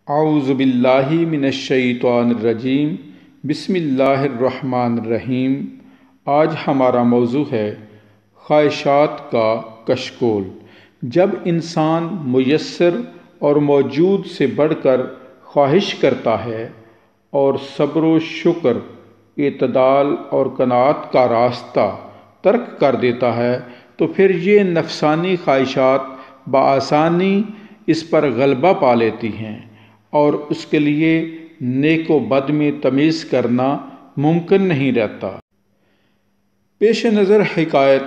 اعوذ باللہ من الشیطان الرجیم بسم اللہ الرحمن الرحیم۔ آج ہمارا موضوع ہے خواہشات کا کشکول۔ جب انسان میسر اور موجود سے بڑھ کر خواہش کرتا ہے اور صبر و شکر، اعتدال اور قناعت کا راستہ ترک کر دیتا ہے تو پھر یہ نفسانی خواہشات بآسانی اس پر غلبہ پا لیتی ہیں اور اس کے لیے نیک و بد میں تمیز کرنا ممکن نہیں رہتا۔ پیش نظر حکایت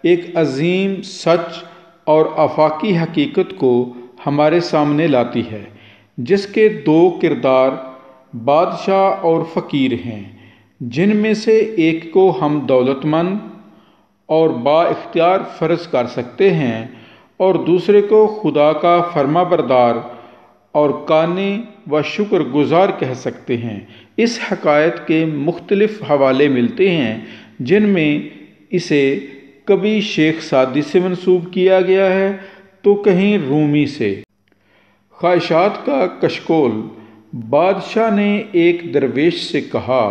ایک عظیم سچ اور آفاقی حقیقت کو ہمارے سامنے لاتی ہے، جس کے دو کردار بادشاہ اور فقیر ہیں، جن میں سے ایک کو ہم دولت مند اور با اختیار فرض کر سکتے ہیں اور دوسرے کو خدا کا فرما بردار اور قانع و شکر گزار کہہ سکتے ہیں۔ اس حکایت کے مختلف حوالے ملتے ہیں، جن میں اسے کبھی شیخ سعدی سے منسوب کیا گیا ہے تو کہیں رومی سے۔ خواہشات کا کشکول۔ بادشاہ نے ایک درویش سے کہا،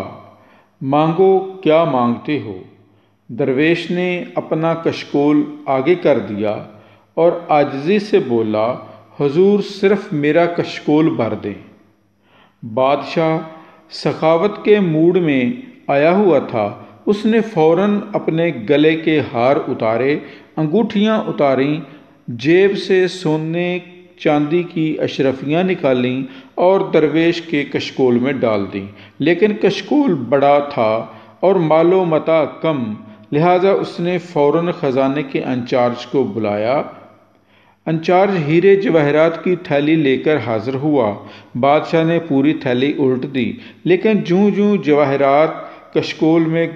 مانگو کیا مانگتے ہو؟ درویش نے اپنا کشکول آگے کر دیا اور عاجزی سے بولا، حضور صرف میرا کشکول بھر دیں۔ بادشاہ سخاوت کے موڈ میں آیا ہوا تھا۔ اس نے فوراً اپنے گلے کے ہار اتارے، انگوٹھیاں اتاریں، جیب سے سونے چاندی کی اشرفیاں نکالیں اور درویش کے کشکول میں ڈال دیں۔ لیکن کشکول بڑا تھا اور مال و متاع کم، لہذا اس نے فوراً خزانے کے انچارج کو بلایا۔ انچارج ہیرے جواہرات کی تھیلی لے کر حاضر ہوا۔ بادشاہ نے پوری تھیلی الٹ دی، لیکن جوں جوں جواہرات کشکول میں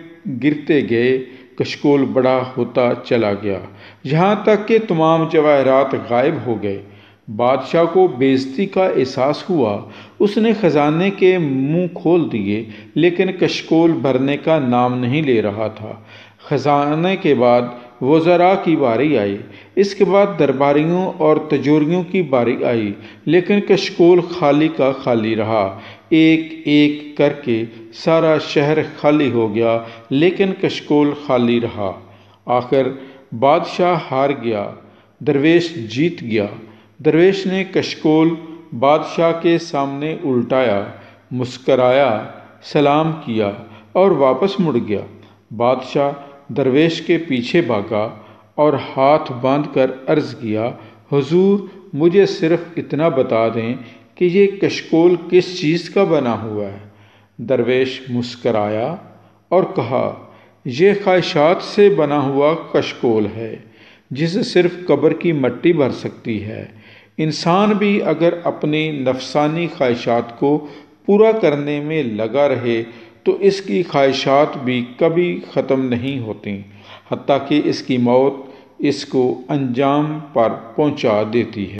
گرتے گئے، کشکول بڑا ہوتا چلا گیا، یہاں تک کہ تمام جواہرات غائب ہو گئے۔ بادشاہ کو بے عزتی کا احساس ہوا۔ اس نے خزانے کے منہ کھول دیے، لیکن کشکول بھرنے کا نام نہیں لے رہا تھا۔ خزانے کے بعد وزراء کی باری آئی، اس کے بعد درباریوں اور تجوریوں کی باری آئی، لیکن کشکول خالی کا خالی رہا۔ ایک ایک کر کے سارا شہر خالی ہو گیا، لیکن کشکول خالی رہا۔ آخر بادشاہ ہار گیا، درویش جیت گیا۔ درویش نے کشکول بادشاہ کے سامنے الٹایا، مسکرایا، سلام کیا اور واپس مڑ گیا۔ بادشاہ درویش کے پیچھے بھاگا اور ہاتھ باندھ کر عرض کیا، حضور مجھے صرف اتنا بتا دیں کہ یہ کشکول کس چیز کا بنا ہوا ہے؟ درویش مسکرایا اور کہا، یہ خواہشات سے بنا ہوا کشکول ہے، جسے صرف قبر کی مٹی بھر سکتی ہے۔ انسان بھی اگر اپنی نفسانی خواہشات کو پورا کرنے میں لگا رہے تو اس کی خواہشات بھی کبھی ختم نہیں ہوتیں، حتیٰ کہ اس کی موت اس کو انجام پر پہنچا دیتی ہے۔